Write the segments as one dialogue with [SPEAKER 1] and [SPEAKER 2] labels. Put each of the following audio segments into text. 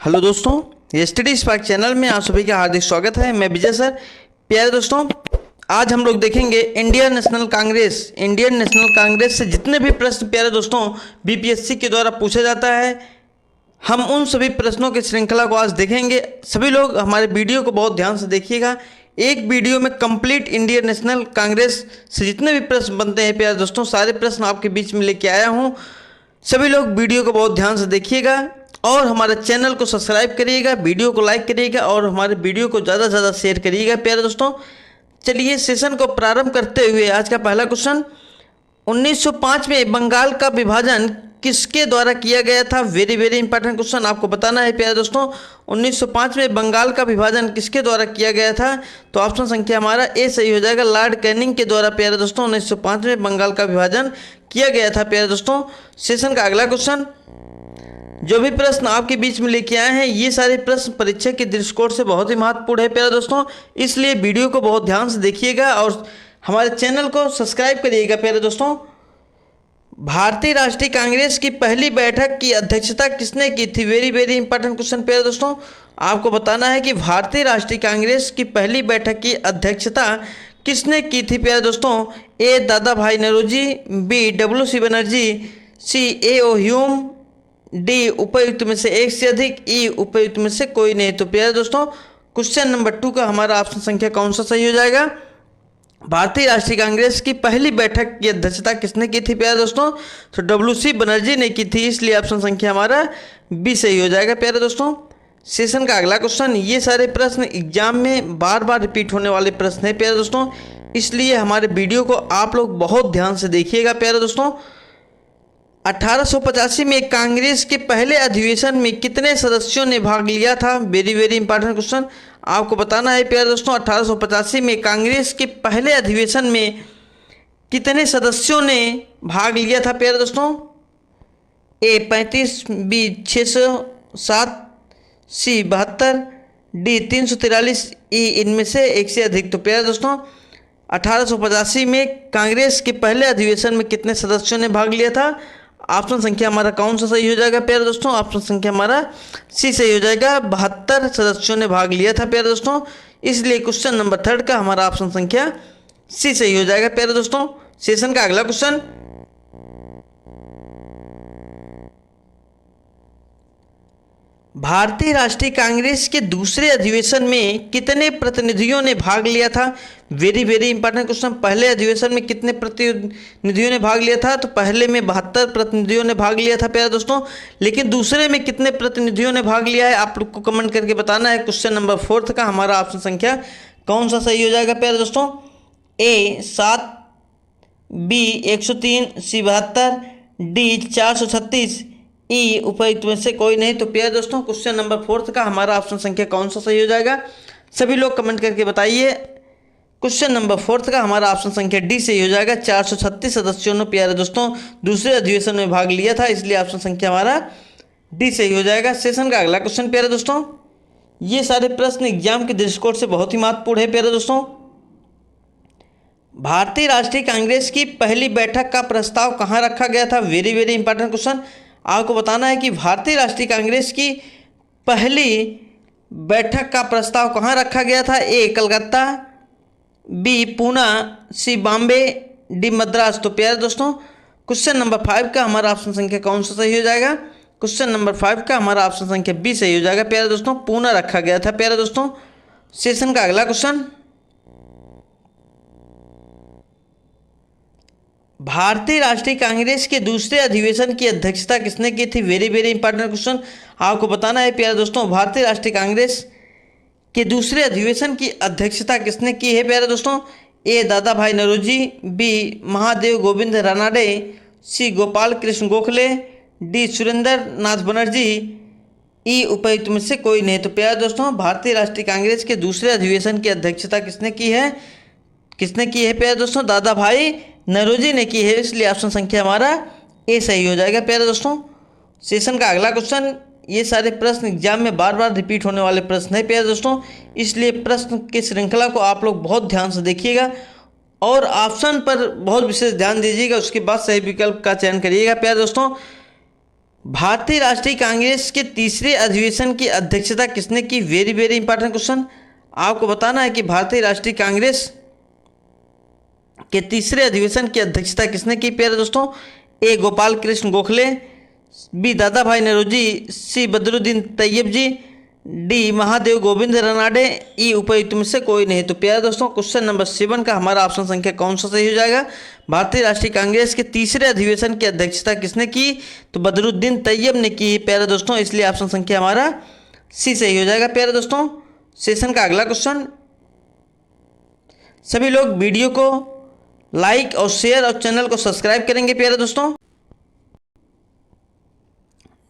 [SPEAKER 1] Hello दोस्तों, study spark channel में आप सभी का हार्दिक स्वागत है। मैं विजय सर। प्यारे दोस्तों, आज हम लोग देखेंगे इंडियन नेशनल कांग्रेस से जितने भी प्रश्न प्यारे दोस्तों बीपीएससी के द्वारा पूछा जाता है, हम उन सभी प्रश्नों की श्रृंखला को आज देखेंगे। सभी लोग हमारे वीडियो को बहुत ध्यान से देखिएगा। एक वीडियो में कंप्लीट इंडियन नेशनल कांग्रेस से जितने भी प्रश्न बनते हैं प्यारे दोस्तों, सारे प्रश्न आपके बीच में लेके आया हूँ। सभी लोग वीडियो को बहुत ध्यान से देखिएगा और हमारे चैनल को सब्सक्राइब करिएगा, वीडियो को लाइक करिएगा और हमारे वीडियो को ज़्यादा से ज़्यादा शेयर करिएगा प्यारे दोस्तों। चलिए सेशन को प्रारंभ करते हुए आज का पहला क्वेश्चन, 1905 में बंगाल का विभाजन किसके द्वारा किया गया था? वेरी वेरी इंपॉर्टेंट क्वेश्चन आपको बताना है प्यारे दोस्तों। 1905 में बंगाल का विभाजन किसके द्वारा किया गया था? तो ऑप्शन संख्या हमारा ए सही हो जाएगा, लॉर्ड कैनिंग के द्वारा प्यारे दोस्तों 1905 में बंगाल का विभाजन किया गया था प्यारे दोस्तों। सेशन का अगला क्वेश्चन, जो भी प्रश्न आपके बीच में लेके आए हैं ये सारे प्रश्न परीक्षा के दृष्टिकोण से बहुत ही महत्वपूर्ण है प्यारे दोस्तों, इसलिए वीडियो को बहुत ध्यान से देखिएगा और हमारे चैनल को सब्सक्राइब करिएगा प्यारे दोस्तों। भारतीय राष्ट्रीय कांग्रेस की पहली बैठक की अध्यक्षता किसने की थी? वेरी वेरी इंपॉर्टेंट क्वेश्चन प्यारे दोस्तों, आपको बताना है कि भारतीय राष्ट्रीय कांग्रेस की पहली बैठक की अध्यक्षता किसने की थी प्यारे दोस्तों? ए दादा भाई नौरोजी, बी WC बनर्जी, सी A.O. ह्यूम, डी उपयुक्त में से एक से अधिक, ई उपयुक्त में से कोई नहीं। तो प्यारे दोस्तों क्वेश्चन नंबर 2 का हमारा ऑप्शन संख्या कौन सा सही हो जाएगा? भारतीय राष्ट्रीय कांग्रेस की पहली बैठक की अध्यक्षता किसने की थी प्यारे दोस्तों? तो WC बनर्जी ने की थी, इसलिए ऑप्शन संख्या हमारा बी सही हो जाएगा प्यारे दोस्तों। सेशन का अगला क्वेश्चन, ये सारे प्रश्न एग्जाम में बार बार रिपीट होने वाले प्रश्न हैं प्यारे दोस्तों, इसलिए हमारे वीडियो को आप लोग बहुत ध्यान से देखिएगा प्यारे दोस्तों। 1885 में कांग्रेस के पहले अधिवेशन में कितने सदस्यों ने भाग लिया था? वेरी वेरी इंपॉर्टेंट क्वेश्चन आपको बताना है प्यारे दोस्तों। 1885 में कांग्रेस के पहले अधिवेशन में कितने सदस्यों ने भाग लिया था प्यारे दोस्तों? ए 35, बी 607, सी 72, डी 343, ई इनमें से एक से अधिक। तो प्यारे दोस्तों 1885 में कांग्रेस के पहले अधिवेशन में कितने सदस्यों ने भाग लिया था? ऑप्शन संख्या हमारा कौन सा सही हो जाएगा प्यारे दोस्तों? ऑप्शन संख्या हमारा सी सही हो जाएगा, 72 सदस्यों ने भाग लिया था प्यारे दोस्तों, इसलिए क्वेश्चन नंबर 3 का हमारा ऑप्शन संख्या सी सही हो जाएगा प्यारे दोस्तों। सेशन का अगला क्वेश्चन, भारतीय राष्ट्रीय कांग्रेस के दूसरे अधिवेशन में कितने प्रतिनिधियों ने भाग लिया था? वेरी वेरी इंपॉर्टेंट क्वेश्चन, पहले अधिवेशन में कितने प्रतिनिधियों ने भाग लिया था? तो पहले में 72 प्रतिनिधियों ने भाग लिया था प्यारे दोस्तों, लेकिन दूसरे में कितने प्रतिनिधियों ने भाग लिया है आप लोग को कमेंट करके बताना है। क्वेश्चन नंबर 4 का हमारा ऑप्शन संख्या कौन सा सही हो जाएगा प्यारे दोस्तों? ए 7, बी 103, सी 72, डी 436, ई उपयुक्त में से कोई नहीं। तो प्यारे दोस्तों क्वेश्चन नंबर 4 का हमारा ऑप्शन संख्या कौन सा सही हो जाएगा? सभी लोग कमेंट करके बताइए। क्वेश्चन नंबर 4 का हमारा ऑप्शन संख्या डी सही हो जाएगा, 436 सदस्यों ने प्यारे दोस्तों दूसरे अधिवेशन में भाग लिया था, इसलिए ऑप्शन संख्या हमारा डी सही हो जाएगा। सेशन का अगला क्वेश्चन प्यारे दोस्तों, ये सारे प्रश्न एग्जाम के दृष्टिकोण से बहुत ही महत्वपूर्ण है प्यारे दोस्तों। भारतीय राष्ट्रीय कांग्रेस की पहली बैठक का प्रस्ताव कहाँ रखा गया था? वेरी वेरी इंपॉर्टेंट क्वेश्चन आपको बताना है कि भारतीय राष्ट्रीय कांग्रेस की पहली बैठक का प्रस्ताव कहाँ रखा गया था? ए कलकत्ता, बी पूना, सी बॉम्बे, डी मद्रास। तो प्यारे दोस्तों क्वेश्चन नंबर 5 का हमारा ऑप्शन संख्या कौन सा सही हो जाएगा? क्वेश्चन नंबर 5 का हमारा ऑप्शन संख्या बी सही हो जाएगा प्यारे दोस्तों, पूना रखा गया था प्यारे दोस्तों। सेशन का अगला क्वेश्चन, भारतीय राष्ट्रीय कांग्रेस के दूसरे अधिवेशन की अध्यक्षता किसने की थी? वेरी वेरी इंपॉर्टेंट क्वेश्चन आपको बताना है प्यारे दोस्तों। भारतीय राष्ट्रीय कांग्रेस के दूसरे अधिवेशन की अध्यक्षता किसने की है प्यारे दोस्तों? ए दादा भाई नौरोजी, बी महादेव गोविंद रानाडे, सी गोपाल कृष्ण गोखले, डी सुरेंद्र नाथ बनर्जी, ई उपयुक्त में से कोई नहीं। तो प्यारे दोस्तों भारतीय राष्ट्रीय कांग्रेस के दूसरे अधिवेशन की अध्यक्षता किसने की है? प्यारे दोस्तों दादा भाई नौरोजी ने की है, इसलिए ऑप्शन संख्या हमारा ए सही हो जाएगा प्यारे दोस्तों। सेशन का अगला क्वेश्चन, ये सारे प्रश्न एग्जाम में बार बार रिपीट होने वाले प्रश्न है प्यारे दोस्तों, इसलिए प्रश्न की श्रृंखला को आप लोग बहुत ध्यान से देखिएगा और ऑप्शन पर बहुत विशेष ध्यान दीजिएगा, उसके बाद सही विकल्प का चयन करिएगा प्यारे दोस्तों। भारतीय राष्ट्रीय कांग्रेस के तीसरे अधिवेशन की अध्यक्षता किसने की? Very very important question. आपको बताना है कि भारतीय राष्ट्रीय कांग्रेस के तीसरे अधिवेशन की अध्यक्षता किसने की प्यारे दोस्तों? ए गोपाल कृष्ण गोखले, बी दादा भाई नौरोजी, सी बदरुद्दीन तैयब जी, डी महादेव गोविंद रनाडे, ई उपयुक्त में से कोई नहीं। तो प्यारे दोस्तों क्वेश्चन नंबर 7 का हमारा ऑप्शन संख्या कौन सा सही हो जाएगा? भारतीय राष्ट्रीय कांग्रेस के तीसरे अधिवेशन की अध्यक्षता किसने की? तो बदरुद्दीन तैयब ने की प्यारे दोस्तों, इसलिए ऑप्शन संख्या हमारा सी सही हो जाएगा। प्यारे दोस्तों सेशन का अगला क्वेश्चन, सभी लोग वीडियो को लाइक और शेयर और चैनल को सब्सक्राइब करेंगे प्यारे दोस्तों।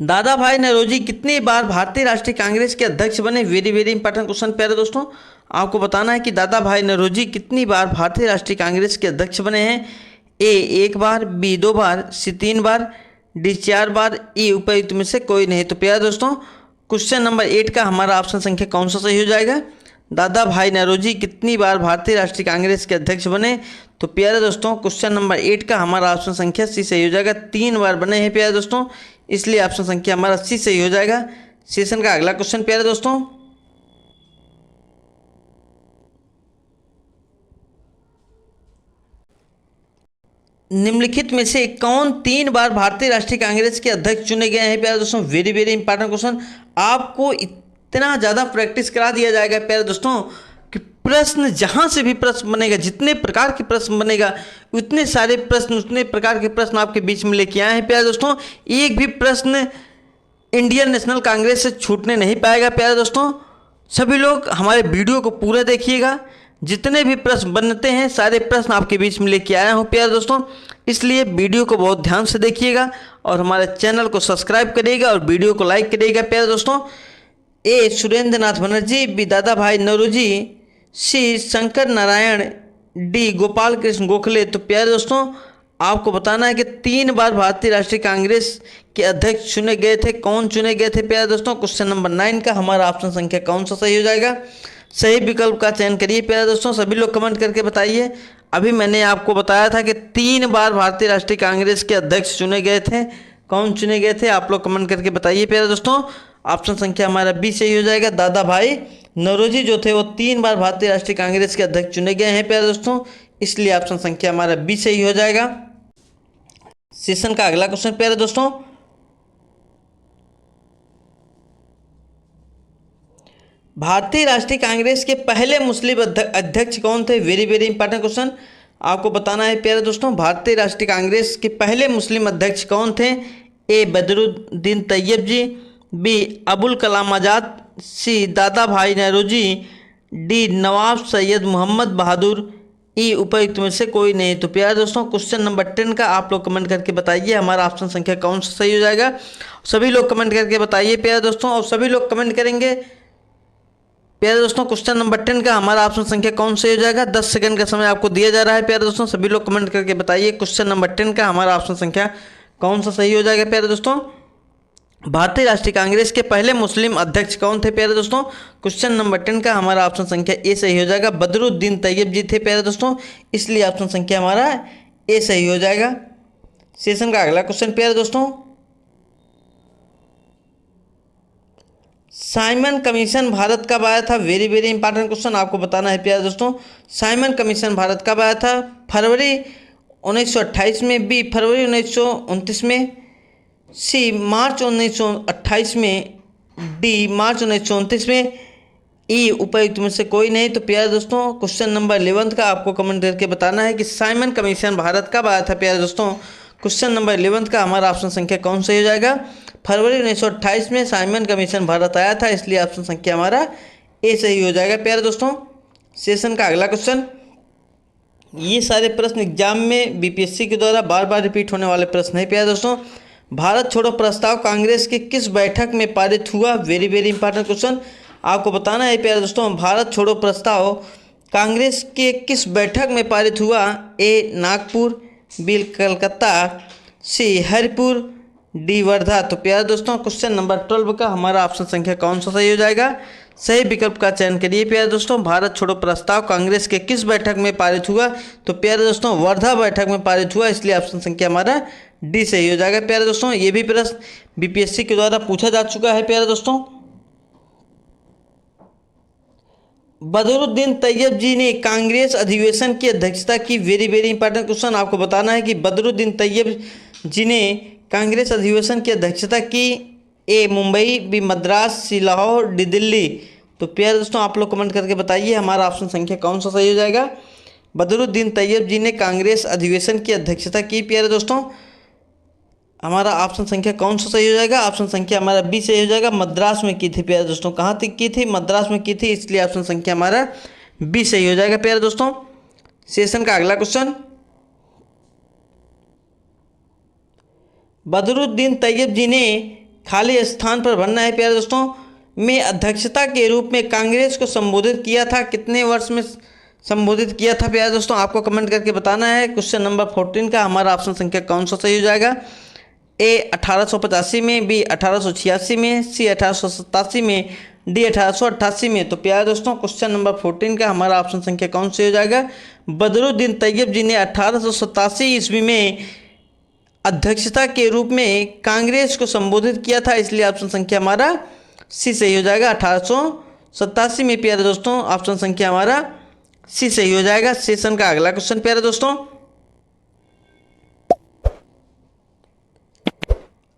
[SPEAKER 1] दादा भाई नौरोजी कितनी बार भारतीय राष्ट्रीय कांग्रेस के अध्यक्ष बने? वेरी वेरी इंपॉर्टेंट क्वेश्चन प्यारे दोस्तों। आपको बताना है कि दादा भाई नौरोजी कितनी बार भारतीय राष्ट्रीय कांग्रेस के अध्यक्ष बने हैं? ए 1 बार, बी 2 बार, सी 3 बार, डी 4 बार, ई उपयुक्त में से कोई नहीं। तो प्यारे दोस्तों क्वेश्चन नंबर 8 का हमारा ऑप्शन संख्या कौन सा सही हो जाएगा? दादा भाई नौरोजी कितनी बार भारतीय राष्ट्रीय कांग्रेस के अध्यक्ष बने? तो प्यारे दोस्तों क्वेश्चन नंबर 8 का हमारा ऑप्शन संख्या सी सही हो जाएगा। 3 बार बने हैं प्यारे दोस्तों, इसलिए ऑप्शन संख्या हमारा सी सही हो जाएगा। सेशन का अगला क्वेश्चन प्यारे दोस्तों, निम्नलिखित में से कौन 3 बार भारतीय राष्ट्रीय कांग्रेस के अध्यक्ष चुने गए हैं प्यारे दोस्तों? Very very important question. आपको इतना ज़्यादा प्रैक्टिस करा दिया जाएगा प्यारे दोस्तों कि प्रश्न जहाँ से भी प्रश्न बनेगा, जितने प्रकार के प्रश्न बनेगा, उतने सारे प्रश्न, उतने प्रकार के प्रश्न आपके बीच में लेके आए हैं प्यारे दोस्तों। एक भी प्रश्न इंडियन नेशनल कांग्रेस से छूटने नहीं पाएगा प्यारे दोस्तों। सभी लोग हमारे वीडियो को पूरा देखिएगा, जितने भी प्रश्न बनते हैं सारे प्रश्न आपके बीच में लेके आया हूँ प्यारे दोस्तों, इसलिए वीडियो को बहुत ध्यान से देखिएगा और हमारे चैनल को सब्सक्राइब करिएगा और वीडियो को लाइक करिएगा प्यारे दोस्तों। ए सुरेंद्र नाथ बनर्जी, बी दादा भाई नौरोजी, सी शंकर नारायण, डी गोपाल कृष्ण गोखले। तो प्यारे दोस्तों आपको बताना है कि 3 बार भारतीय राष्ट्रीय कांग्रेस के अध्यक्ष चुने गए थे। कौन चुने गए थे प्यारे दोस्तों? क्वेश्चन नंबर 9 का हमारा ऑप्शन संख्या कौन सा सही हो जाएगा? सही विकल्प का चयन करिए प्यारे दोस्तों। सभी लोग कमेंट करके बताइए। अभी मैंने आपको बताया था कि 3 बार भारतीय राष्ट्रीय कांग्रेस के अध्यक्ष चुने गए थे। कौन चुने गए थे? आप लोग कमेंट करके बताइए प्यारे दोस्तों। ऑप्शन संख्या हमारा बी सही हो जाएगा। दादा भाई नौरोजी जो थे वो 3 बार भारतीय राष्ट्रीय कांग्रेस के अध्यक्ष चुने गए हैं प्यारे दोस्तों, इसलिए ऑप्शन संख्या हमारा बी सही हो जाएगा। सेशन का अगला क्वेश्चन प्यारे दोस्तों, भारतीय राष्ट्रीय कांग्रेस के पहले मुस्लिम अध्यक्ष कौन थे? Very very important question. आपको बताना है प्यारे दोस्तों भारतीय राष्ट्रीय कांग्रेस के पहले मुस्लिम अध्यक्ष कौन थे? ए बदरुद्दीन तैयब जी, बी अबुल कलाम आज़ाद, सी दादा भाई नौरोजी, डी नवाब सैयद मोहम्मद बहादुर, ई उपयुक्त में से कोई नहीं। तो प्यारे दोस्तों क्वेश्चन नंबर 10 का आप लोग कमेंट करके बताइए हमारा ऑप्शन संख्या कौन सा सही हो जाएगा। सभी लोग कमेंट करके बताइए प्यारे दोस्तों, और सभी लोग कमेंट करेंगे प्यारे दोस्तों। क्वेश्चन नंबर 10 का हमारा ऑप्शन संख्या कौन सही हो जाएगा? 10 सेकंड का समय आपको दिया जा रहा है प्यारे दोस्तों, सभी लोग कमेंट करके बताइए क्वेश्चन नंबर 10 का हमारा ऑप्शन संख्या कौन सा सही हो जाएगा प्यारे दोस्तों। भारतीय राष्ट्रीय कांग्रेस के पहले मुस्लिम अध्यक्ष कौन थे प्यारे दोस्तों? क्वेश्चन नंबर 10 का हमारा ऑप्शन संख्या ए सही हो जाएगा। बदरुद्दीन तैयब जी थे प्यारे दोस्तों, इसलिए ऑप्शन संख्या हमारा ए सही हो जाएगा। सेशन का अगला क्वेश्चन प्यारे दोस्तों, साइमन कमीशन भारत कब आया था? Very very important question. आपको बताना है प्यारे दोस्तों साइमन कमीशन भारत कब आया था? फरवरी 1928 में, बी फरवरी 1929 में, सी मार्च 1928 में, डी मार्च 1929 में, ई उपयुक्त में से कोई नहीं। तो प्यारे दोस्तों क्वेश्चन नंबर 11 का आपको कमेंट करके बताना है कि साइमन कमीशन भारत कब आया था प्यारे दोस्तों। क्वेश्चन नंबर 11 का हमारा ऑप्शन संख्या कौन सही हो जाएगा? फरवरी 1928 में साइमन कमीशन भारत आया था, इसलिए ऑप्शन संख्या हमारा ए सही हो जाएगा प्यारे दोस्तों। सेशन का अगला क्वेश्चन, ये सारे प्रश्न एग्जाम में बीपीएससी के द्वारा बार बार रिपीट होने वाले प्रश्न है प्यारे दोस्तों। भारत छोड़ो प्रस्ताव कांग्रेस की किस बैठक में पारित हुआ? Very very important question. आपको बताना है प्यारे दोस्तों भारत छोड़ो प्रस्ताव कांग्रेस के किस बैठक में पारित हुआ? ए नागपुर, बी कलकत्ता, सी हरिपुर, डी वर्धा। तो प्यारे दोस्तों क्वेश्चन नंबर 12 का हमारा ऑप्शन संख्या कौन सा सही हो जाएगा? सही विकल्प का चयन करिए प्यारे दोस्तों। भारत छोड़ो प्रस्ताव कांग्रेस के किस बैठक में पारित हुआ? तो प्यारे दोस्तों वर्धा बैठक में पारित हुआ, इसलिए ऑप्शन संख्या हमारा डी सही हो जाएगा प्यारे दोस्तों। ये भी प्रश्न बीपीएससी के द्वारा पूछा जा चुका है प्यारे दोस्तों। बदरुद्दीन तैयब जी ने कांग्रेस अधिवेशन की अध्यक्षता की। वेरी वेरी इंपॉर्टेंट क्वेश्चन, आपको बताना है कि बदरुद्दीन तैयब जी ने कांग्रेस अधिवेशन की अध्यक्षता की। ए मुंबई, बी मद्रास, सी लाहौर, डी दिल्ली। तो प्यारे दोस्तों आप लोग कमेंट करके बताइए हमारा ऑप्शन संख्या कौन सा सही हो जाएगा। बदरुद्दीन तैयब जी ने कांग्रेस अधिवेशन की अध्यक्षता की प्यारे दोस्तों। हमारा ऑप्शन संख्या कौन सा सही हो जाएगा। ऑप्शन संख्या हमारा बी सही हो जाएगा। मद्रास में की थी प्यारे दोस्तों। कहाँ तक की थी? मद्रास में की थी, इसलिए ऑप्शन संख्या हमारा बी सही हो जाएगा प्यारे दोस्तों। सेशन का अगला क्वेश्चन, बदरुद्दीन तैयब जी ने खाली स्थान पर भरना है प्यारे दोस्तों में अध्यक्षता के रूप में कांग्रेस को संबोधित किया था। कितने वर्ष में संबोधित किया था प्यारे दोस्तों, आपको कमेंट करके बताना है। क्वेश्चन नंबर 14 का हमारा ऑप्शन संख्या कौन सा सही हो जाएगा। ए 1885 में, बी 1886 में, सी 1887 में, डी 1888 में। तो प्यारे दोस्तों क्वेश्चन नंबर 14 का हमारा ऑप्शन संख्या कौन सा हो जाएगा। बदरुद्दीन तैयब जी ने 1887 ईस्वी में अध्यक्षता के रूप में कांग्रेस को संबोधित किया था, इसलिए ऑप्शन संख्या हमारा सी सही हो जाएगा। 1887 में प्यारे दोस्तों ऑप्शन संख्या हमारा सी सही हो जाएगा। सेशन का अगला क्वेश्चन प्यारे दोस्तों,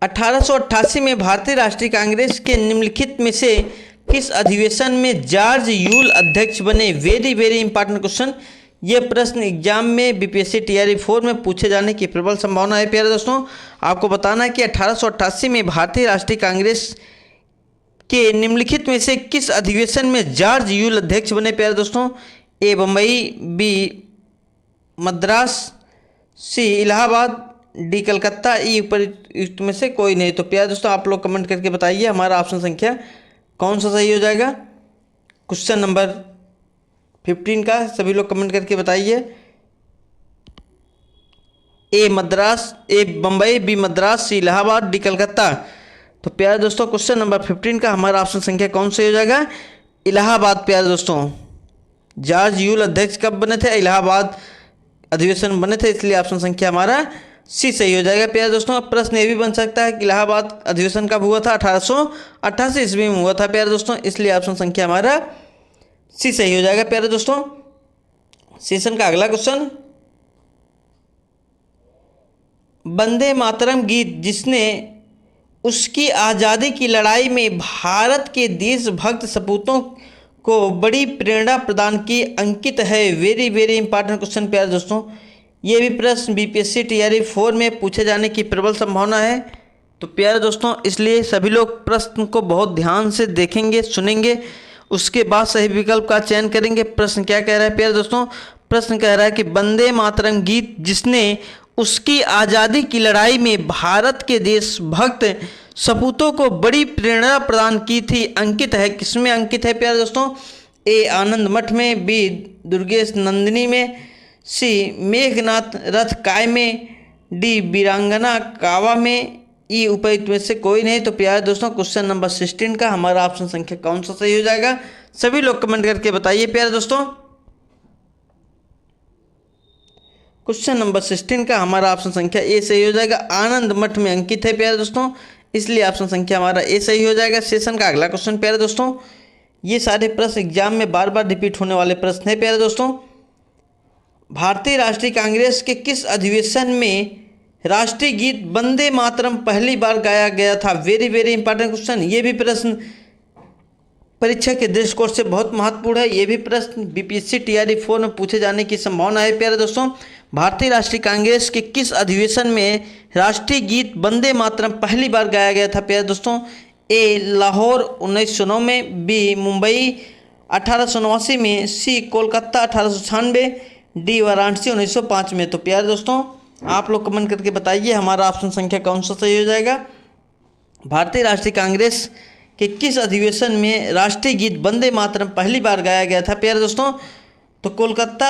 [SPEAKER 1] 1888 में भारतीय राष्ट्रीय कांग्रेस के निम्नलिखित में से किस अधिवेशन में जॉर्ज यूल अध्यक्ष बने। वेरी वेरी इंपॉर्टेंट क्वेश्चन, ये प्रश्न एग्जाम में बीपीएससी टीआरई 4 में पूछे जाने की प्रबल संभावना है प्यारे दोस्तों। आपको बताना है कि 1888 में भारतीय राष्ट्रीय कांग्रेस के निम्नलिखित में से किस अधिवेशन में जॉर्ज यूल अध्यक्ष बने प्यारे दोस्तों। ए बम्बई, बी मद्रास, सी इलाहाबाद, डी कलकत्ता, ई उपयुक्त में से कोई नहीं। तो प्यारे दोस्तों आप लोग कमेंट करके बताइए हमारा ऑप्शन संख्या कौन सा सही हो जाएगा। क्वेश्चन नंबर 15 का सभी लोग कमेंट करके बताइए। ए मद्रास, ए बम्बई, बी मद्रास, सी इलाहाबाद, डी कलकत्ता। तो प्यारे दोस्तों क्वेश्चन नंबर 15 का हमारा ऑप्शन संख्या कौन सा हो जाएगा। इलाहाबाद प्यारे दोस्तों। जॉर्ज यूल अध्यक्ष कब बने थे? इलाहाबाद अधिवेशन बने थे, इसलिए ऑप्शन संख्या हमारा सी सही हो जाएगा प्यारे दोस्तों। अब प्रश्न ये भी बन सकता है कि इलाहाबाद अधिवेशन कब हुआ था? 1888 ईस्वी में हुआ था प्यारे दोस्तों, इसलिए ऑप्शन संख्या हमारा सी सही हो जाएगा प्यारे दोस्तों। सेशन का अगला क्वेश्चन, वंदे मातरम गीत जिसने उसकी आज़ादी की लड़ाई में भारत के देशभक्त सपूतों को बड़ी प्रेरणा प्रदान की, अंकित है। वेरी वेरी इंपॉर्टेंट क्वेश्चन प्यारे दोस्तों, ये भी प्रश्न बीपीएससी टीआरई 4 में पूछे जाने की प्रबल संभावना है। तो प्यारे दोस्तों इसलिए सभी लोग प्रश्न को बहुत ध्यान से देखेंगे, सुनेंगे, उसके बाद सही विकल्प का चयन करेंगे। प्रश्न क्या कह रहा है प्यारे दोस्तों? प्रश्न कह रहा है कि वंदे मातरम गीत जिसने उसकी आज़ादी की लड़ाई में भारत के देशभक्त सपूतों को बड़ी प्रेरणा प्रदान की थी, अंकित है। किसमें अंकित है प्यारे दोस्तों? ए आनंद मठ में, बी दुर्गेश नंदिनी में, सी मेघनाथ रथ काय में, डी वीरांगना कावा में, ई उपयुक्त में से कोई नहीं। तो प्यारे दोस्तों क्वेश्चन नंबर 16 का हमारा ऑप्शन संख्या कौन सा सही हो जाएगा, सभी लोग कमेंट करके बताइए प्यारे दोस्तों। क्वेश्चन नंबर 16 का हमारा ऑप्शन संख्या ए सही हो जाएगा। आनंद मठ में अंकित है प्यारे दोस्तों, इसलिए ऑप्शन संख्या हमारा ए सही हो जाएगा। सेशन का अगला क्वेश्चन प्यारे दोस्तों, ये सारे प्रश्न एग्जाम में बार बार रिपीट होने वाले प्रश्न है प्यारे दोस्तों। भारतीय राष्ट्रीय कांग्रेस के किस अधिवेशन में राष्ट्रीय गीत वंदे मातरम पहली बार गाया गया था? वेरी वेरी इंपॉर्टेंट क्वेश्चन, ये भी प्रश्न परीक्षा के दृष्टिकोण से बहुत महत्वपूर्ण है। ये भी प्रश्न बीपीएससी टीआरई 4 में पूछे जाने की संभावना है प्यारे दोस्तों। भारतीय राष्ट्रीय कांग्रेस के किस अधिवेशन में राष्ट्रीय गीत वंदे मातरम पहली बार गाया गया था प्यारे दोस्तों? ए लाहौर 1909 में, बी मुंबई 1889 में, सी कोलकाता 1896, डी वाराणसी 1905 में। तो प्यारे दोस्तों आप लोग कमेंट करके बताइए हमारा ऑप्शन संख्या कौन सा सही हो जाएगा। भारतीय राष्ट्रीय कांग्रेस के किस अधिवेशन में राष्ट्रीय गीत वंदे मातरम पहली बार गाया गया था प्यारे दोस्तों? तो कोलकाता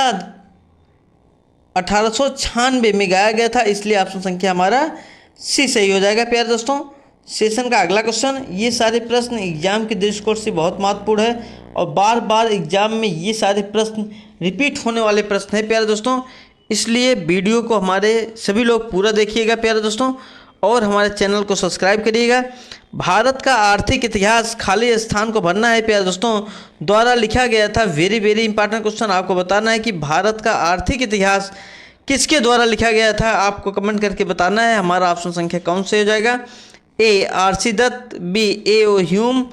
[SPEAKER 1] 1896 में गाया गया था, इसलिए ऑप्शन संख्या हमारा सी सही हो जाएगा प्यारे दोस्तों। सेशन का अगला क्वेश्चन, ये सारे प्रश्न एग्जाम के दृष्टिकोण से बहुत महत्वपूर्ण है और बार बार एग्जाम में ये सारे प्रश्न रिपीट होने वाले प्रश्न है प्यारे दोस्तों। इसलिए वीडियो को हमारे सभी लोग पूरा देखिएगा प्यारे दोस्तों, और हमारे चैनल को सब्सक्राइब करिएगा। भारत का आर्थिक इतिहास खाली स्थान को भरना है प्यारे दोस्तों द्वारा लिखा गया था। वेरी वेरी इंपॉर्टेंट क्वेश्चन, आपको बताना है कि भारत का आर्थिक इतिहास किसके द्वारा लिखा गया था, आपको कमेंट करके बताना है। हमारा ऑप्शन संख्या कौन से हो जाएगा? A R C. Dutt, B A O. Hume,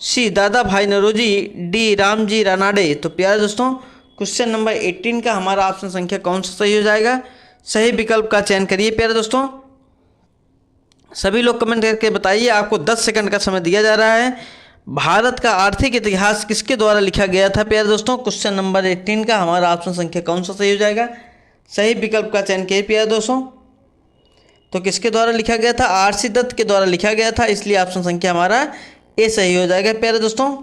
[SPEAKER 1] C Dadabhai Naoroji, D Ramji Ranade. तो प्यारे दोस्तों क्वेश्चन नंबर 18 का हमारा ऑप्शन संख्या कौन सा सही हो जाएगा? सही विकल्प का चयन करिए प्यारे दोस्तों। सभी लोग कमेंट करके बताइए। आपको 10 सेकंड का समय दिया जा रहा है। भारत का आर्थिक इतिहास किसके द्वारा लिखा गया था प्यारे दोस्तों? क्वेश्चन नंबर 18 का हमारा ऑप्शन संख्या कौन सा सही हो जाएगा? सही विकल्प का चयन किए प्यारे दोस्तों। तो किसके द्वारा लिखा गया था? आर.सी. दत्त के द्वारा लिखा गया था, इसलिए ऑप्शन संख्या हमारा ए सही हो जाएगा प्यारे दोस्तों।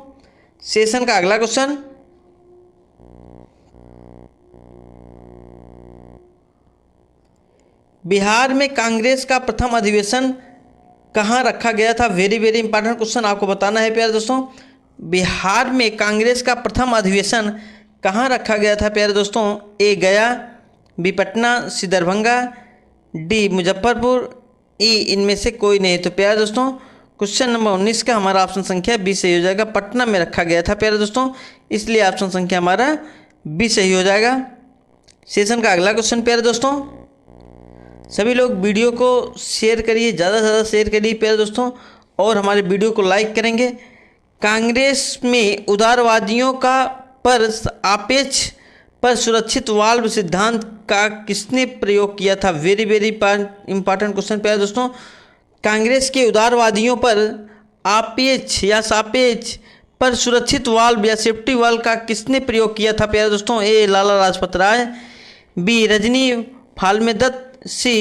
[SPEAKER 1] सेशन का अगला क्वेश्चन, बिहार में कांग्रेस का प्रथम अधिवेशन कहाँ रखा गया था? वेरी वेरी इंपॉर्टेंट क्वेश्चन, आपको बताना है प्यारे दोस्तों। बिहार में कांग्रेस का प्रथम अधिवेशन कहाँ रखा गया था प्यारे दोस्तों? ए गया, बी पटना, सी दरभंगा, डी मुजफ्फरपुर, ई इनमें से कोई नहीं। तो प्यारे दोस्तों क्वेश्चन नंबर 19 का हमारा ऑप्शन संख्या बी सही हो जाएगा। पटना में रखा गया था प्यारे दोस्तों, इसलिए ऑप्शन संख्या हमारा बी सही हो जाएगा। सेशन का अगला क्वेश्चन प्यारे दोस्तों, सभी लोग वीडियो को शेयर करिए, ज़्यादा से ज़्यादा शेयर करिए प्यारे दोस्तों, और हमारे वीडियो को लाइक करेंगे। कांग्रेस में उदारवादियों का पर सापेक्ष पर सुरक्षित वाल्व सिद्धांत का किसने प्रयोग किया था? वेरी वेरी इंपॉर्टेंट क्वेश्चन प्यारे दोस्तों। कांग्रेस के उदारवादियों पर आपेक्ष या सापेक्ष पर सुरक्षित वाल्व या सेफ्टी वाल्व का किसने प्रयोग किया था प्यारे दोस्तों? ए लाला लाजपत राय, बी रजनी फाल्मे दत्त, सी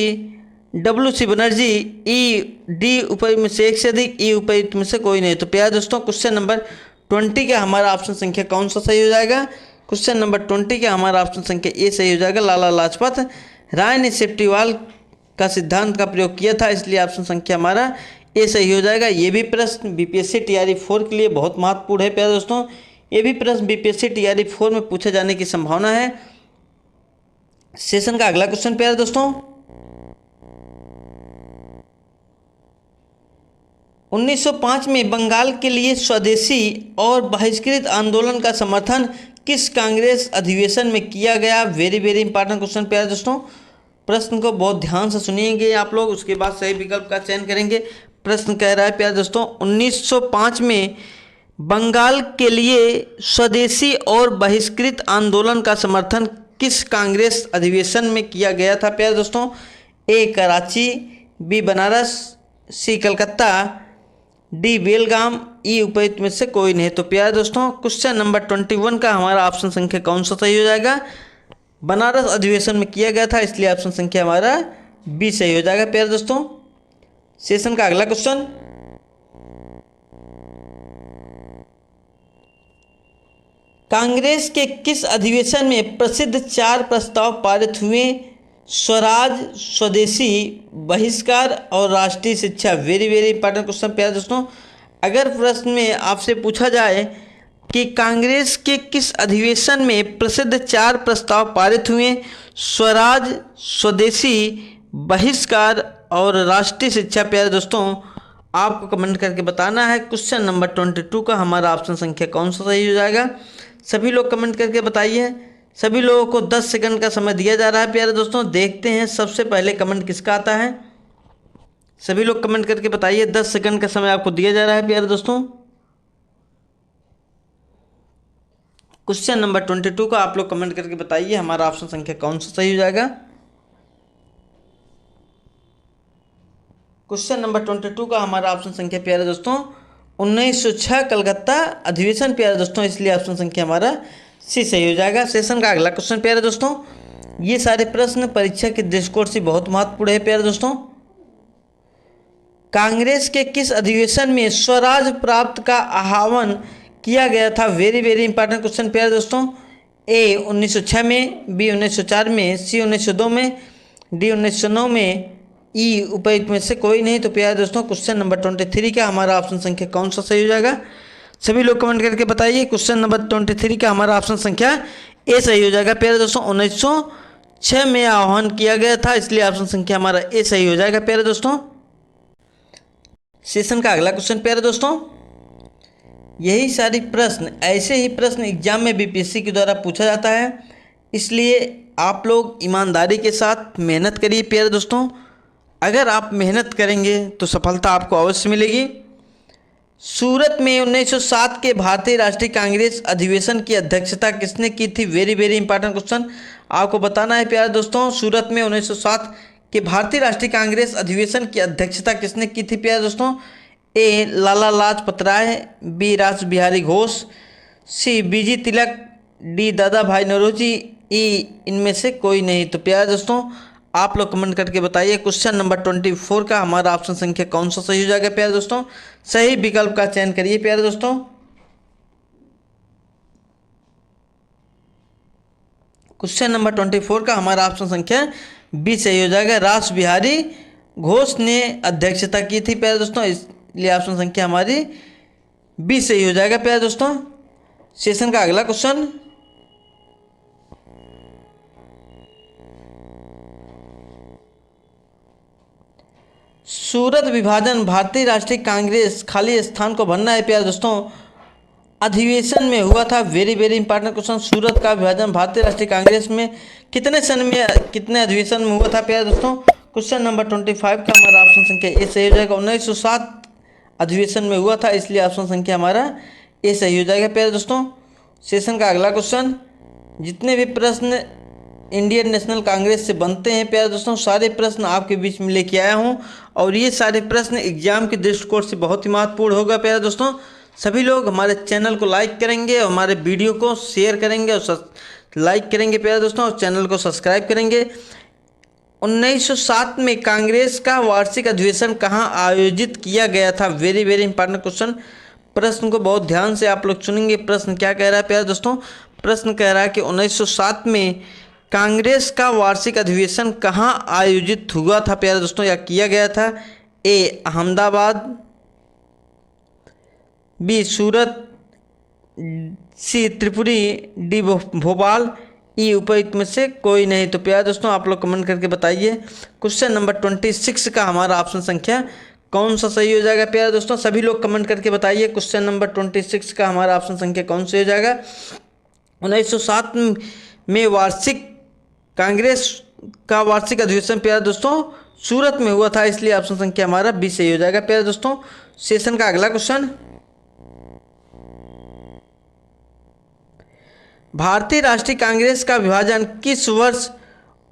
[SPEAKER 1] डब्ल्यू.सी. बनर्जी, ई डी उपयुक्त में से एक से अधिक, ई उपयुक्त में से कोई नहीं। तो प्यारे दोस्तों क्वेश्चन नंबर 20 का हमारा ऑप्शन संख्या कौन सा सही हो जाएगा? क्वेश्चन नंबर 20 का हमारा ऑप्शन संख्या ए सही हो जाएगा। लाला लाजपत राय ने सेफ्टी वाल्व का सिद्धांत का प्रयोग किया था, इसलिए ऑप्शन संख्या हमारा ए सही हो जाएगा। ये भी प्रश्न बीपीएससी टीआरई 4 के लिए बहुत महत्वपूर्ण है प्यारे दोस्तों। ये भी प्रश्न बीपीएससी टीआरई 4 में पूछे जाने की संभावना है। सेशन का अगला क्वेश्चन प्यारे दोस्तों, 1905 में बंगाल के लिए स्वदेशी और बहिष्कृत आंदोलन का समर्थन किस कांग्रेस अधिवेशन में किया गया? वेरी वेरी इंपॉर्टेंट क्वेश्चन प्यारे दोस्तों। प्रश्न को बहुत ध्यान से सुनिएंगे आप लोग, उसके बाद सही विकल्प का चयन करेंगे। प्रश्न कह रहा है प्यारे दोस्तों, 1905 में बंगाल के लिए स्वदेशी और बहिष्कृत आंदोलन का समर्थन किस कांग्रेस अधिवेशन में किया गया था प्यारे दोस्तों? ए कराची, बी बनारस, सी कलकत्ता, डी बेलगाम, ई उपयुक्त में से कोई नहीं। तो प्यारे दोस्तों क्वेश्चन नंबर 21 का हमारा ऑप्शन संख्या कौन सा सही हो जाएगा? बनारस अधिवेशन में किया गया था, इसलिए ऑप्शन संख्या हमारा बी सही हो जाएगा प्यारे दोस्तों। सेशन का अगला क्वेश्चन, कांग्रेस के किस अधिवेशन में प्रसिद्ध 4 प्रस्ताव पारित हुए? स्वराज, स्वदेशी, बहिष्कार और राष्ट्रीय शिक्षा। वेरी वेरी इंपॉर्टेंट क्वेश्चन प्यारे दोस्तों। अगर प्रश्न में आपसे पूछा जाए कि कांग्रेस के किस अधिवेशन में प्रसिद्ध 4 प्रस्ताव पारित हुए? स्वराज, स्वदेशी, बहिष्कार और राष्ट्रीय शिक्षा। प्यारे दोस्तों आपको कमेंट करके बताना है। क्वेश्चन नंबर 22 का हमारा ऑप्शन संख्या कौन सा सही हो जाएगा? सभी लोग कमेंट करके बताइए। सभी लोगों को 10 सेकंड का समय दिया जा रहा है प्यारे दोस्तों। देखते हैं सबसे पहले कमेंट किसका आता है। सभी लोग कमेंट करके बताइए। 10 सेकंड का समय आपको दिया जा रहा है प्यारे दोस्तों। क्वेश्चन नंबर 22 का आप लोग कमेंट करके बताइए हमारा ऑप्शन संख्या कौन सा सही हो जाएगा। क्वेश्चन नंबर 22 का हमारा ऑप्शन संख्या प्यारे दोस्तों 1906 कलकत्ता अधिवेशन प्यारे दोस्तों, इसलिए ऑप्शन संख्या हमारा सी सही हो जाएगा। सेशन का अगला क्वेश्चन प्यारे दोस्तों, ये सारे प्रश्न परीक्षा के दृष्टिकोण से बहुत महत्वपूर्ण है प्यारे दोस्तों। कांग्रेस के किस अधिवेशन में स्वराज प्राप्त का आह्वान किया गया था? वेरी वेरी इंपॉर्टेंट क्वेश्चन प्यारे दोस्तों। ए 1906 में, बी 1904 में, सी 1902 में, डी 1909 में, ई उपयुक्त में से कोई नहीं। तो प्यारे दोस्तों क्वेश्चन नंबर 23 का हमारा ऑप्शन संख्या कौन सा सही हो जाएगा? सभी लोग कमेंट करके बताइए। क्वेश्चन नंबर 23 का हमारा ऑप्शन संख्या ए सही हो जाएगा प्यारे दोस्तों। 6 में आह्वान किया गया था, इसलिए ऑप्शन संख्या हमारा ए सही हो जाएगा प्यारे दोस्तों। सेशन का अगला क्वेश्चन प्यारे दोस्तों, यही सारी प्रश्न, ऐसे ही प्रश्न एग्जाम में बीपीएससी के द्वारा पूछा जाता है, इसलिए आप लोग ईमानदारी के साथ मेहनत करिए प्यारे दोस्तों। अगर आप मेहनत करेंगे तो सफलता आपको अवश्य मिलेगी। सूरत में 1907 के भारतीय राष्ट्रीय कांग्रेस अधिवेशन की अध्यक्षता किसने की थी? वेरी वेरी इंपॉर्टेंट क्वेश्चन आपको बताना है प्यारे दोस्तों। सूरत में 1907 के भारतीय राष्ट्रीय कांग्रेस अधिवेशन की अध्यक्षता किसने की थी प्यारे दोस्तों? ए लाला लाजपत राय, बी रास बिहारी घोष, सी बीजी तिलक, डी दादा भाई नौरोजी, ई इनमें से कोई नहीं। तो प्यारे दोस्तों आप लोग कमेंट करके बताइए क्वेश्चन नंबर 24 का हमारा ऑप्शन संख्या कौन सा सही हो जाएगा प्यारे दोस्तों। सही विकल्प का चयन करिए प्यारे दोस्तों। क्वेश्चन नंबर 24 का हमारा ऑप्शन संख्या बी सही हो जाएगा। रास बिहारी घोष ने अध्यक्षता की थी प्यारे दोस्तों, इसलिए ऑप्शन संख्या हमारी बी सही हो जाएगा प्यारे दोस्तों। सेशन का अगला क्वेश्चन, सूरत विभाजन भारतीय राष्ट्रीय कांग्रेस खाली स्थान को भरना है प्यारे दोस्तों, अधिवेशन में हुआ था। वेरी वेरी इंपॉर्टेंट क्वेश्चन, सूरत का विभाजन भारतीय राष्ट्रीय कांग्रेस में कितने सन में, कितने अधिवेशन में हुआ था प्यारे दोस्तों? क्वेश्चन नंबर 25 का हमारा ऑप्शन संख्या ए सही हो जाएगा। 1907 अधिवेशन में हुआ था, इसलिए ऑप्शन संख्या हमारा ए सही हो जाएगा प्यारे दोस्तों। सेशन का अगला क्वेश्चन, जितने भी प्रश्न इंडियन नेशनल कांग्रेस से बनते हैं प्यारे दोस्तों, सारे प्रश्न आपके बीच में लेके आया हूं, और ये सारे प्रश्न एग्जाम के दृष्टिकोण से बहुत ही महत्वपूर्ण होगा प्यारे दोस्तों। सभी लोग हमारे चैनल को लाइक करेंगे और हमारे वीडियो को शेयर करेंगे और लाइक करेंगे प्यारे दोस्तों, और चैनल को सब्सक्राइब करेंगे। 1907 में कांग्रेस का वार्षिक अधिवेशन कहाँ आयोजित किया गया था? वेरी वेरी इंपॉर्टेंट क्वेश्चन, प्रश्न को बहुत ध्यान से आप लोग सुनेंगे। प्रश्न क्या कह रहा है प्यारे दोस्तों? प्रश्न कह रहा है कि 1907 में कांग्रेस का वार्षिक अधिवेशन कहाँ आयोजित हुआ था प्यारे दोस्तों, या किया गया था? ए अहमदाबाद, बी सूरत, सी त्रिपुरी, डी भोपाल, ई उपयुक्त में से कोई नहीं। तो प्यारे दोस्तों आप लोग कमेंट करके बताइए क्वेश्चन नंबर 26 का हमारा ऑप्शन संख्या कौन सा सही हो जाएगा प्यारे दोस्तों। सभी लोग कमेंट करके बताइए क्वेश्चन नंबर 26 का हमारा ऑप्शन संख्या कौन सा हो जाएगा। 1907 में वार्षिक कांग्रेस का वार्षिक अधिवेशन प्यारे दोस्तों सूरत में हुआ था, इसलिए ऑप्शन संख्या हमारा बी सही हो जाएगा प्यारे दोस्तों। सेशन का अगला क्वेश्चन, भारतीय राष्ट्रीय कांग्रेस का विभाजन किस वर्ष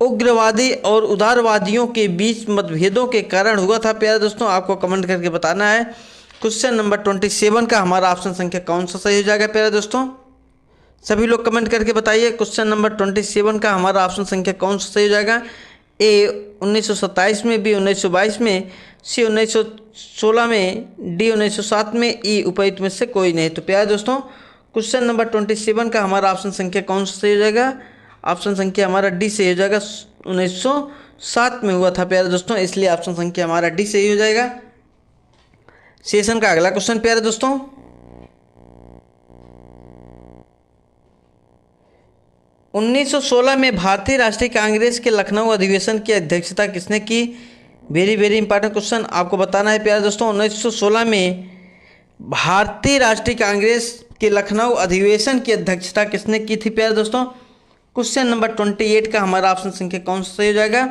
[SPEAKER 1] उग्रवादी और उदारवादियों के बीच मतभेदों के कारण हुआ था प्यारे दोस्तों? आपको कमेंट करके बताना है क्वेश्चन नंबर 27 का हमारा ऑप्शन संख्या कौन सा सही हो जाएगा प्यारे दोस्तों। सभी लोग कमेंट करके बताइए क्वेश्चन नंबर 27 का हमारा ऑप्शन संख्या कौन सा सही हो जाएगा। ए 1927 में, बी 1922 में, सी 1916 में, डी 1907 में, ई उपयुक्त में से कोई नहीं। तो प्यारे दोस्तों क्वेश्चन नंबर 27 का हमारा ऑप्शन संख्या कौन सा सही हो जाएगा? ऑप्शन संख्या हमारा डी सही हो जाएगा। 1907 में हुआ था प्यारे दोस्तों, इसलिए ऑप्शन संख्या हमारा डी सही हो जाएगा। सेशन का अगला क्वेश्चन प्यारे दोस्तों, 1916 में भारतीय राष्ट्रीय कांग्रेस के लखनऊ अधिवेशन की अध्यक्षता किसने की? वेरी वेरी इंपॉर्टेंट क्वेश्चन आपको बताना है प्यारे दोस्तों। 1916 में भारतीय राष्ट्रीय कांग्रेस के लखनऊ अधिवेशन की अध्यक्षता किसने की थी प्यारे दोस्तों? क्वेश्चन नंबर 28 का हमारा ऑप्शन संख्या कौन सा सही हो जाएगा?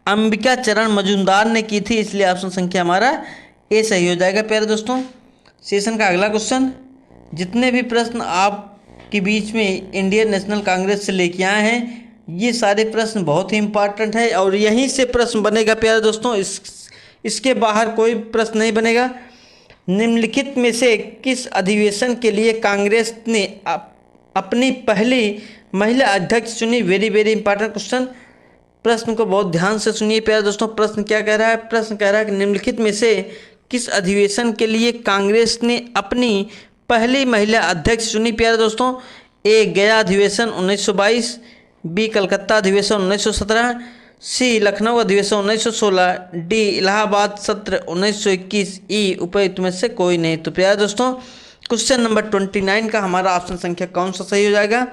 [SPEAKER 1] अंबिका चरण मजूमदार ने की थी, इसलिए ऑप्शन संख्या हमारा ए सही हो जाएगा प्यारे दोस्तों। सेशन का अगला क्वेश्चन, जितने भी प्रश्न आप के बीच में इंडियन नेशनल कांग्रेस से लेके आए हैं, ये सारे प्रश्न बहुत ही इंपॉर्टेंट है और यहीं से प्रश्न बनेगा प्यारे दोस्तों, इसके बाहर कोई प्रश्न नहीं बनेगा। निम्नलिखित में से किस अधिवेशन के लिए कांग्रेस ने अपनी पहली महिला अध्यक्ष चुनी? वेरी वेरी इंपॉर्टेंट क्वेश्चन, प्रश्न को बहुत ध्यान से सुनिए प्यारे दोस्तों। प्रश्न क्या कह रहा है? प्रश्न कह रहा है कि निम्नलिखित में से किस अधिवेशन के लिए कांग्रेस ने अपनी पहली महिला अध्यक्ष चुनी प्यारे दोस्तों? ए गया अधिवेशन 1922, बी कलकत्ता अधिवेशन 1917, सी लखनऊ अधिवेशन 1916, डी इलाहाबाद सत्र 1921, ई उपयुक्त में से कोई नहीं। तो प्यारे दोस्तों क्वेश्चन नंबर 29 का हमारा ऑप्शन संख्या कौन सा सही हो जाएगा?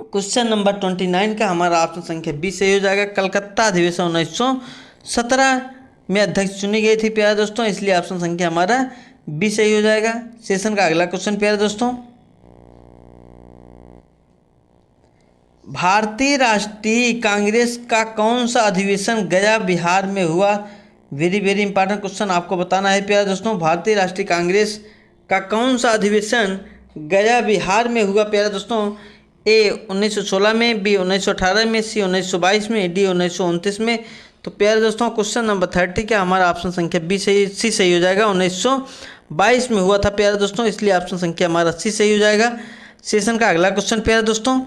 [SPEAKER 1] क्वेश्चन नंबर 29 का हमारा ऑप्शन संख्या बी सही हो जाएगा। कलकत्ता अधिवेशन 1917 में अध्यक्ष चुनी गई थी प्यारे दोस्तों, इसलिए ऑप्शन संख्या हमारा बी सही हो जाएगा। सेशन का अगला क्वेश्चन प्यारे दोस्तों, भारतीय राष्ट्रीय कांग्रेस का कौन सा अधिवेशन गया बिहार में हुआ? वेरी वेरी इंपॉर्टेंट क्वेश्चन आपको बताना है प्यारे दोस्तों। भारतीय राष्ट्रीय कांग्रेस का कौन सा अधिवेशन गया बिहार में हुआ प्यारे दोस्तों? ए 1916 में, बी 1918 में, सी 1922 में, डी 1929 में। तो प्यारे दोस्तों क्वेश्चन नंबर 30 का हमारा ऑप्शन संख्या बी सही सी सही हो जाएगा। 1922 में हुआ था प्यारे दोस्तों, इसलिए ऑप्शन संख्या हमारा सी सही हो जाएगा। सेशन का अगला क्वेश्चन प्यारे दोस्तों,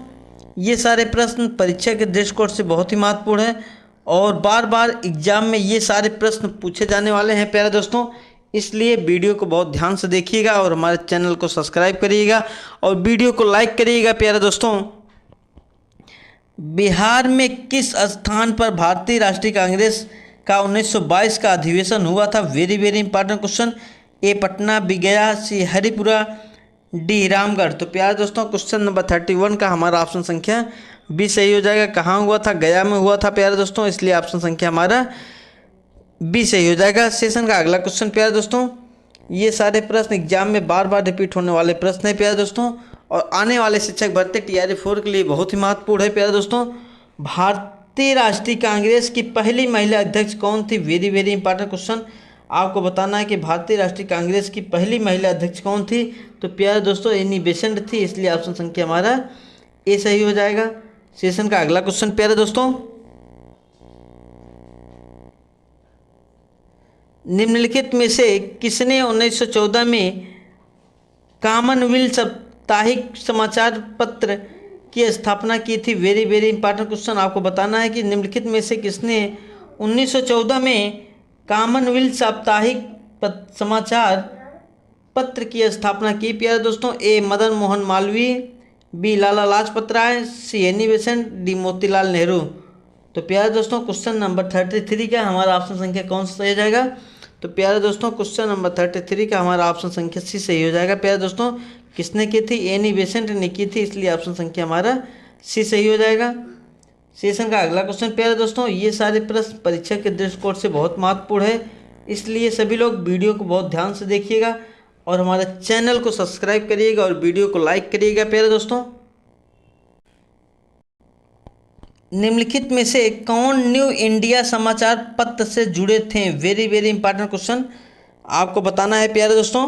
[SPEAKER 1] ये सारे प्रश्न परीक्षा के दृष्टिकोण से बहुत ही महत्वपूर्ण है और बार बार एग्जाम में ये सारे प्रश्न पूछे जाने वाले हैं प्यारे दोस्तों, इसलिए वीडियो को बहुत ध्यान से देखिएगा और हमारे चैनल को सब्सक्राइब करिएगा और वीडियो को लाइक करिएगा प्यारे दोस्तों। बिहार में किस स्थान पर भारतीय राष्ट्रीय कांग्रेस का 1922 का अधिवेशन हुआ था? Very very important question. A Patna, B Gaya, C Haripura, D Ramgarh. तो प्यारे दोस्तों क्वेश्चन नंबर 31 का हमारा ऑप्शन संख्या बी सही हो जाएगा। कहाँ हुआ था? गया में हुआ था प्यारे दोस्तों, इसलिए ऑप्शन संख्या हमारा बी सही हो जाएगा। सेशन का अगला क्वेश्चन प्यारे दोस्तों, ये सारे प्रश्न एग्जाम में बार बार रिपीट होने वाले प्रश्न हैं प्यारे दोस्तों और आने वाले शिक्षक भर्ती TRA 4 के लिए बहुत ही महत्वपूर्ण है प्यारे दोस्तों। भारतीय राष्ट्रीय कांग्रेस की पहली महिला अध्यक्ष कौन थी? वेरी वेरी इंपॉर्टेंट क्वेश्चन आपको बताना है कि भारतीय राष्ट्रीय कांग्रेस की पहली महिला अध्यक्ष कौन थी? तो प्यारे दोस्तों एनी बेसेंट थी, इसलिए ऑप्शन संख्या हमारा ए सही हो जाएगा। सेशन का अगला क्वेश्चन प्यारे दोस्तों, निम्नलिखित में से किसने 1914 में कॉमनवेल्थ साप्ताहिक समाचार पत्र की स्थापना की थी? वेरी वेरी इंपॉर्टेंट क्वेश्चन आपको बताना है कि निम्नलिखित में से किसने 1914 में कॉमनवेल्थ साप्ताहिक समाचार पत्र की स्थापना की प्यारे दोस्तों? A Madan Mohan Malaviya, B Lala Lajpat Rai, C Annie Besant, D Motilal Nehru. तो प्यारे दोस्तों क्वेश्चन नंबर 33 का हमारा ऑप्शन संख्या कौन सा सही हो जाएगा? तो प्यारे दोस्तों क्वेश्चन नंबर 33 का हमारा ऑप्शन संख्या सी सही हो जाएगा। प्यारे दोस्तों किसने की थी? एनी बेसेंट ने की थी, इसलिए ऑप्शन संख्या हमारा सी सही हो जाएगा। सेशन का अगला क्वेश्चन प्यारे दोस्तों, ये सारे प्रश्न परीक्षा के दृष्टिकोण से बहुत महत्वपूर्ण है, इसलिए सभी लोग वीडियो को बहुत ध्यान से देखिएगा और हमारे चैनल को सब्सक्राइब करिएगा और वीडियो को लाइक करिएगा प्यारे दोस्तों। निम्नलिखित में से कौन न्यू इंडिया समाचार पत्र से जुड़े थे? वेरी वेरी इंपॉर्टेंट क्वेश्चन आपको बताना है प्यारे दोस्तों।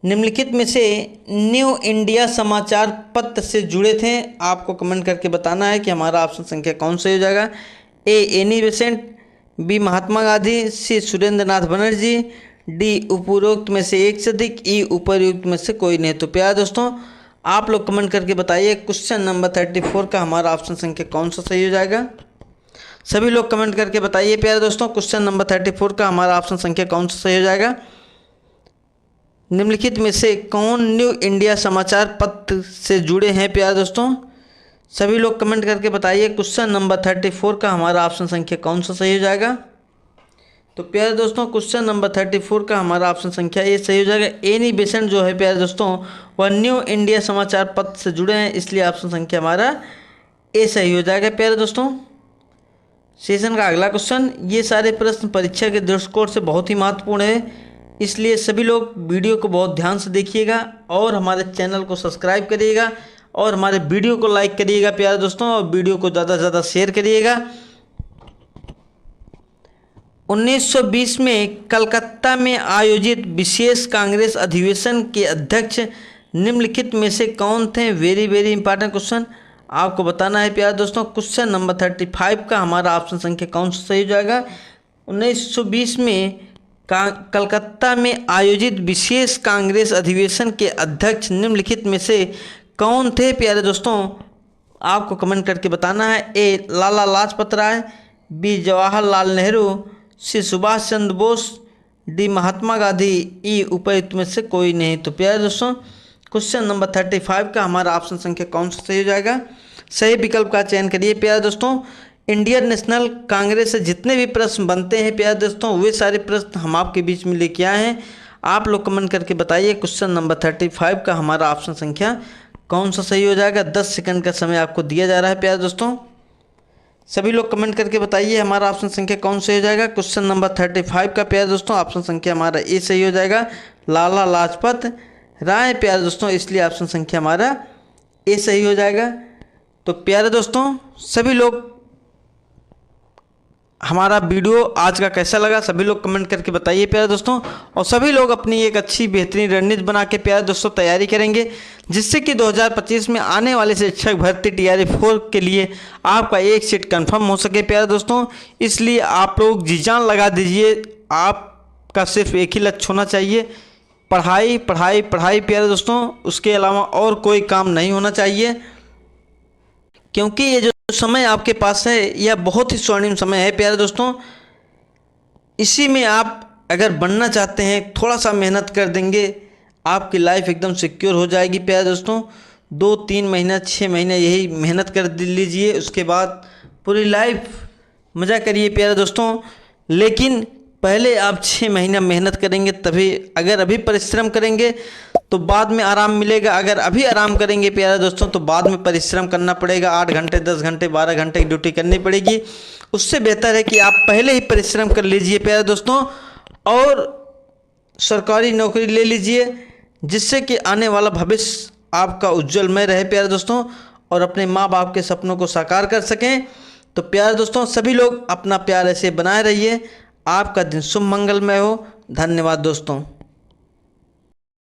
[SPEAKER 1] निम्नलिखित में से न्यू इंडिया समाचार पत्र से जुड़े थे, आपको कमेंट करके बताना है कि हमारा ऑप्शन संख्या कौन सा हो जाएगा। ए Annie Besant, B Mahatma Gandhi, सी सुरेंद्र नाथ बनर्जी, डी उपरोक्त में से एक से अधिक, ई उपरयुक्त में से कोई नहीं। तो प्यारे दोस्तों आप लोग कमेंट करके बताइए क्वेश्चन नंबर 34 का हमारा ऑप्शन संख्या कौन सा सही हो जाएगा। सभी लोग कमेंट करके बताइए प्यारे दोस्तों क्वेश्चन नंबर 34 का हमारा ऑप्शन संख्या कौन सा सही हो जाएगा। निम्नलिखित में से कौन न्यू इंडिया समाचार पत्र से जुड़े हैं प्यारे दोस्तों? सभी लोग कमेंट करके बताइए क्वेश्चन नंबर 34 का हमारा ऑप्शन संख्या कौन सा सही हो जाएगा। तो प्यारे दोस्तों क्वेश्चन नंबर 34 का हमारा ऑप्शन संख्या ये सही हो जाएगा। एनी बेसेंट जो है प्यारे दोस्तों वह न्यू इंडिया समाचार पत्र से जुड़े हैं, इसलिए ऑप्शन संख्या हमारा ए सही हो जाएगा प्यारे दोस्तों। सेशन का अगला क्वेश्चन, ये सारे प्रश्न परीक्षा के दृष्टिकोण से बहुत ही महत्वपूर्ण है, इसलिए सभी लोग वीडियो को बहुत ध्यान से देखिएगा और हमारे चैनल को सब्सक्राइब करिएगा और हमारे वीडियो को लाइक करिएगा प्यारे दोस्तों और वीडियो को ज़्यादा से ज़्यादा शेयर करिएगा। 1920 में कलकत्ता में आयोजित विशेष कांग्रेस अधिवेशन के अध्यक्ष निम्नलिखित में से कौन थे? वेरी वेरी इंपॉर्टेंट क्वेश्चन आपको बताना है प्यारे दोस्तों। क्वेश्चन नंबर 35 का हमारा ऑप्शन संख्या कौन सा सही हो जाएगा। 1920 में कलकत्ता में आयोजित विशेष कांग्रेस अधिवेशन के अध्यक्ष निम्नलिखित में से कौन थे प्यारे दोस्तों? आपको कमेंट करके बताना है। ए लाला लाजपत राय, बी जवाहरलाल नेहरू, सी सुभाष चंद्र बोस, डी महात्मा गांधी, ई उपयुक्त में से कोई नहीं। तो प्यारे दोस्तों क्वेश्चन नंबर 35 का हमारा ऑप्शन संख्या कौन सा सही हो जाएगा। सही विकल्प का चयन करिए प्यारे दोस्तों। इंडियन नेशनल कांग्रेस से जितने भी प्रश्न बनते हैं प्यारे दोस्तों वे सारे प्रश्न हम आपके बीच में लेके आए हैं। आप लोग कमेंट करके बताइए क्वेश्चन नंबर 35 का हमारा ऑप्शन संख्या कौन सा सही हो जाएगा? 10 सेकंड का समय आपको दिया जा रहा है प्यारे दोस्तों। सभी लोग कमेंट करके बताइए हमारा ऑप्शन संख्या कौन सही हो जाएगा। क्वेश्चन नंबर 35 का प्यारे दोस्तों ऑप्शन संख्या हमारा ए सही हो जाएगा। लाला लाजपत राय प्यारे दोस्तों, इसलिए ऑप्शन संख्या हमारा ए सही हो जाएगा। तो प्यारे दोस्तों सभी लोग हमारा वीडियो आज का कैसा लगा सभी लोग कमेंट करके बताइए प्यारे दोस्तों। और सभी लोग अपनी एक अच्छी बेहतरीन रणनीति बना के प्यारे दोस्तों तैयारी करेंगे, जिससे कि 2025 में आने वाले शिक्षक भर्ती TRE 4 के लिए आपका एक सीट कंफर्म हो सके प्यारे दोस्तों। इसलिए आप लोग जी जान लगा दीजिए, आपका सिर्फ एक ही लक्ष्य होना चाहिए, पढ़ाई पढ़ाई पढ़ाई प्यारे दोस्तों। उसके अलावा और कोई काम नहीं होना चाहिए, क्योंकि ये जो समय आपके पास है यह बहुत ही स्वर्णिम समय है प्यारे दोस्तों। इसी में आप अगर बनना चाहते हैं, थोड़ा सा मेहनत कर देंगे, आपकी लाइफ एकदम सिक्योर हो जाएगी प्यारे दोस्तों। 2-3 महीना 6 महीना यही मेहनत कर लीजिए, उसके बाद पूरी लाइफ मज़ा करिए प्यारे दोस्तों। लेकिन पहले आप 6 महीना मेहनत करेंगे तभी, अगर अभी परिश्रम करेंगे तो बाद में आराम मिलेगा। अगर अभी आराम करेंगे प्यारे दोस्तों तो बाद में परिश्रम करना पड़ेगा, 8 घंटे 10 घंटे 12 घंटे की ड्यूटी करनी पड़ेगी। उससे बेहतर है कि आप पहले ही परिश्रम कर लीजिए प्यारे दोस्तों और सरकारी नौकरी ले लीजिए, जिससे कि आने वाला भविष्य आपका उज्जवलमय रहे प्यारे दोस्तों, और अपने माँ बाप के सपनों को साकार कर सकें। तो प्यारे दोस्तों सभी लोग अपना प्यार ऐसे बनाए रहिए। आपका दिन शुभ मंगलमय हो। धन्यवाद दोस्तों।